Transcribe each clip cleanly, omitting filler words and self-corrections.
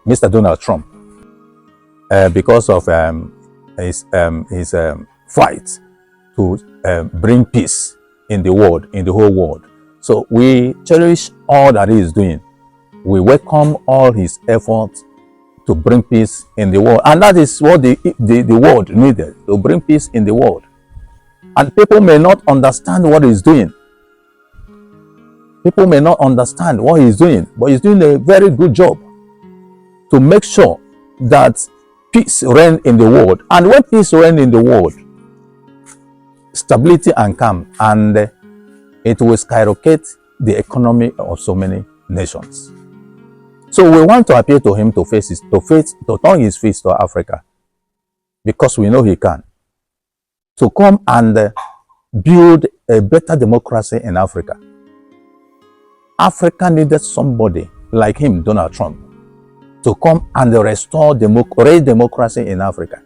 Mr. Donald Trump, because of his fight to bring peace in the world, in the whole world. So we cherish all that he is doing. We welcome all his efforts to bring peace in the world. And that is what the world needed, to bring peace in the world. And people may not understand what he's doing. People may not understand what he's doing, but he's doing a very good job to make sure that peace reigns in the world. And when peace reigns in the world, stability and calm, and it will skyrocket the economy of so many nations. So we want to appeal to him to turn his face to Africa, because we know he can, to come and build a better democracy in Africa. Africa needed somebody like him, Donald Trump, to come and restore democracy in Africa.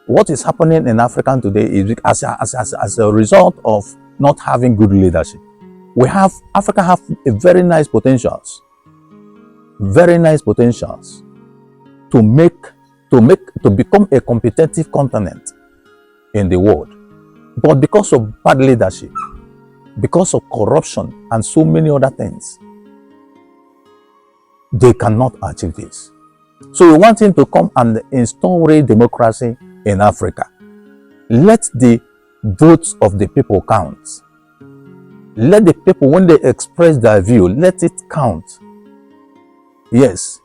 What is happening in Africa today is as a result of not having good leadership. Africa have a very nice potentials to become a competitive continent in the world. But because of bad leadership, because of corruption and so many other things, they cannot achieve this. So we want him to come and install real democracy in Africa. Let the votes of the people count. Let the people, when they express their view, let it count. Yes.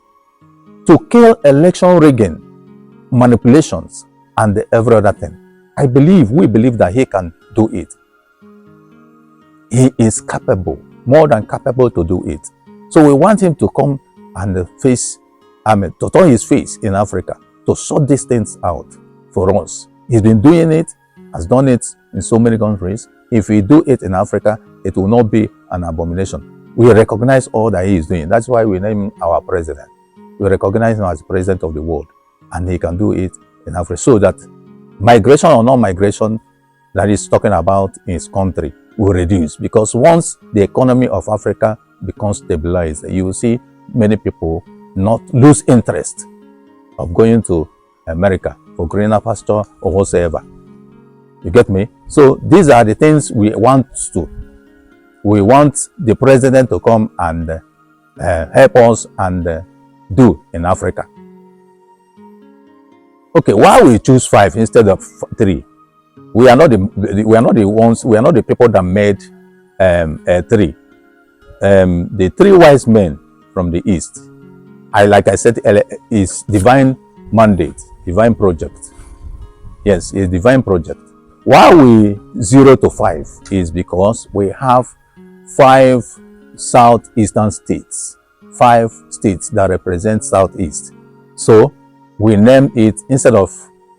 To kill election rigging, manipulations, and every other thing. We believe that he can do it. He is capable, more than capable to do it. So we want him to come and to turn his face in Africa, to sort these things out for us. He's been doing it, has done it in so many countries. If we do it in Africa, it will not be an abomination. We recognize all that he is doing. That's why we name him our president. We recognize him as president of the world, and he can do it in Africa, so that migration or non-migration that he's talking about in his country will reduce. Because once the economy of Africa becomes stabilized, you will see many people not lose interest of going to America for greener pasture or whatsoever. You get me? So these are the things we want to. We want the president to come and help us and do in Africa. Okay, why we choose 5 instead of 3? We are not the people that made 3. The 3 wise men from the east, like I said, is divine mandate, divine project. Yes, it's divine project. Why we 0 to 5 is because we have 5 southeastern states, 5 states that represent southeast. So we name it, instead of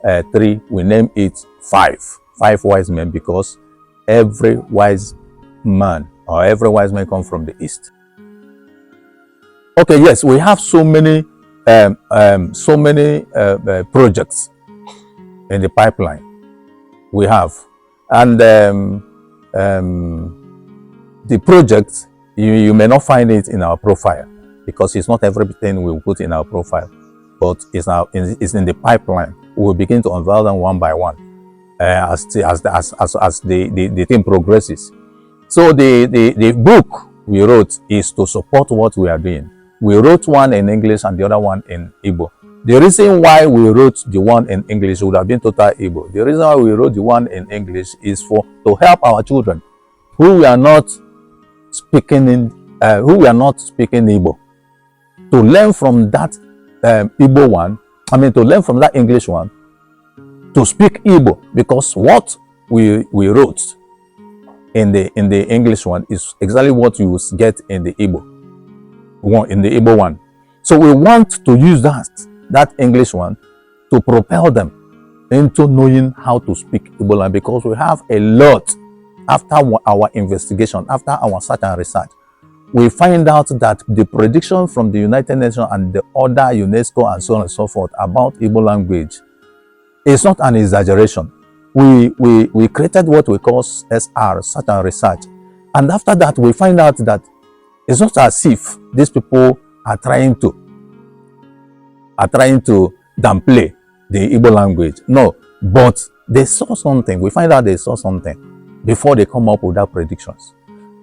3, we name it 5 wise men, because every wise man comes from the east. Okay, yes, we have so many projects in the pipeline. We have, and the project, you may not find it in our profile, because it's not everything we put in our profile, but it's in the pipeline. We will begin to unveil them one by one as the thing progresses. So the book we wrote is to support what we are doing. We wrote one in English and the other one in Igbo. The reason why we wrote the one in English would have been total Igbo. The reason why we wrote the one in English is to help our children who are not speaking Igbo, to learn from that Igbo one. To learn from that English one, to speak Igbo, because what we wrote in the English one is exactly what you will get in the Igbo one. So we want to use that English one to propel them into knowing how to speak Igbo language, because we have a lot. After our investigation, after our search and research, we find out that the prediction from the United Nations and the other UNESCO and so on and so forth about Igbo language is not an exaggeration. We created what we call SR, search and research. And after that, we find out that it's not as if these people are trying to are trying to downplay the Igbo language. No, but they saw something. We find out they saw something before they come up with that predictions.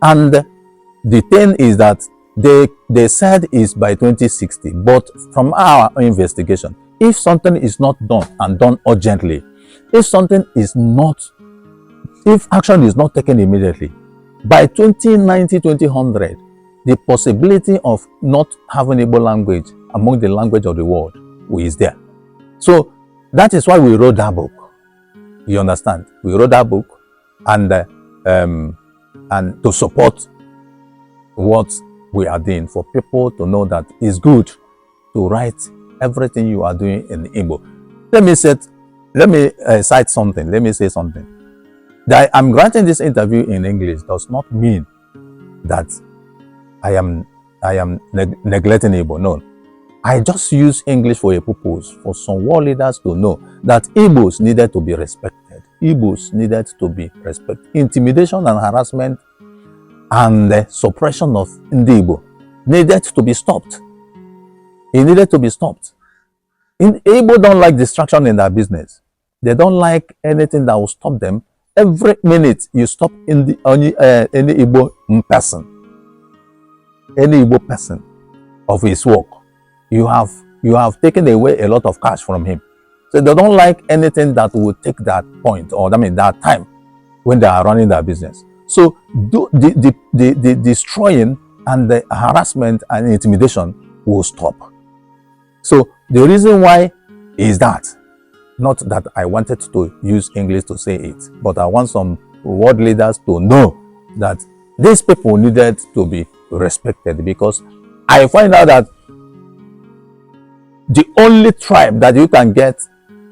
And the thing is that they said is by 2060, but from our investigation, if something is not done and done urgently, if action is not taken immediately, by 2090, 2000, the possibility of not having Igbo language among the language of the world is there. So that is why we wrote that book. You understand? We wrote that book and to support what we are doing, for people to know that it's good to write everything you are doing in Igbo. Let me cite something. Let me say something. That I'm granting this interview in English does not mean that I am neglecting Igbo. No, I just use English for a purpose, for some world leaders to know that Igbos needed to be respected. Igbos needed to be respected. Intimidation and harassment and the suppression of Igbo needed to be stopped. It needed to be stopped. Igbo don't like distraction in their business. They don't like anything that will stop them. Every minute you stop any Igbo person, any Igbo person of his work, you have taken away a lot of cash from him. So they don't like anything that will take that point, or that time when they are running their business. So the destroying and the harassment and intimidation will stop. So the reason why is that, not that I wanted to use English to say it, but I want some world leaders to know that these people needed to be respected, because I find out that the only tribe that you can get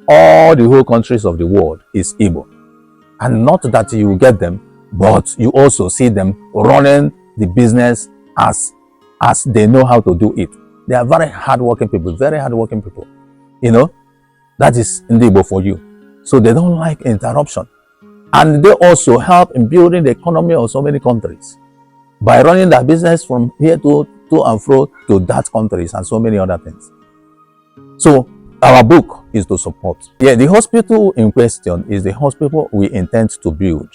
all the whole countries of the world is Igbo. And not that you get them, but you also see them running the business as they know how to do it. They are very hardworking people, very hardworking people. You know, that is in the Igbo for you. So they don't like interruption. And they also help in building the economy of so many countries by running their business from here to and fro to that countries and so many other things. So our book is to support. Yeah, the hospital in question is the hospital we intend to build.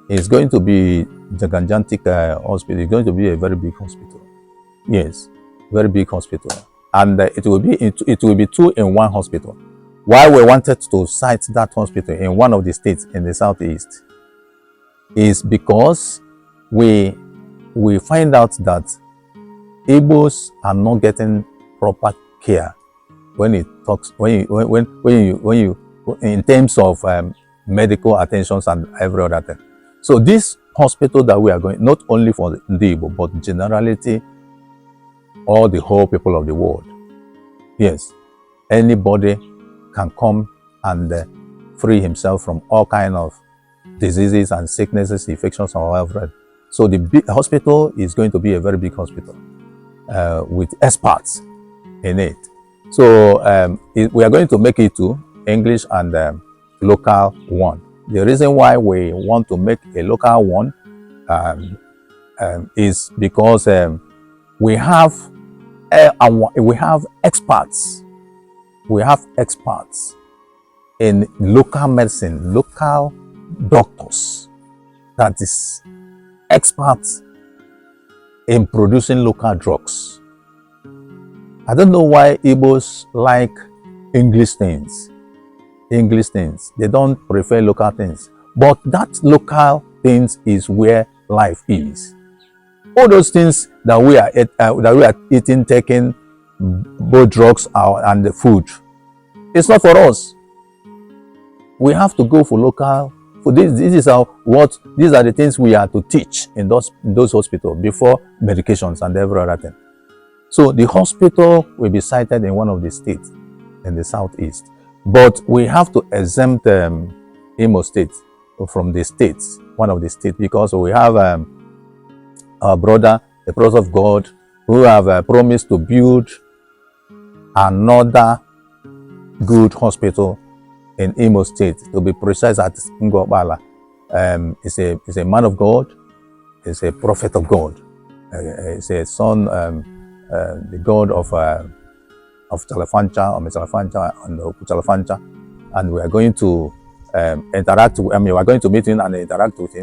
It's going to be the gigantic hospital. It's going to be a very big hospital. Yes, very big hospital. And it will be 2 in 1 hospital. Why we wanted to site that hospital in one of the states in the southeast is because we find out that Igbos are not getting proper care when it talks when you in terms of medical attentions and every other thing. So this hospital that we are going, not only for the Igbo, but generality, all the whole people of the world. Yes, anybody can come and free himself from all kind of diseases and sicknesses, infections, or whatever. So the big hospital is going to be a very big hospital with experts in it. So we are going to make it to English and local one. The reason why we want to make a local one is because we have experts. We have experts in local medicine, local doctors, that is experts in producing local drugs. I don't know why Igbos like English things. English things. They don't prefer local things. But that local things is where life is. All those things that we are eating, taking, both drugs and the food, it's not for us. We have to go for local. For this is these are the things we are to teach in those hospitals before medications and every other thing. So the hospital will be sited in one of the states in the southeast, but we have to exempt Imo State from the states, one of the states, because we have our brother, the prophet of God, who have promised to build another good hospital in Imo State, to be precise, at Ngobala. Is a man of God, is a prophet of God, is a son, the God of Chalafancha or Chalafancha and Chalafancha, and we are going to interact. I mean, we are going to meet him and interact with him.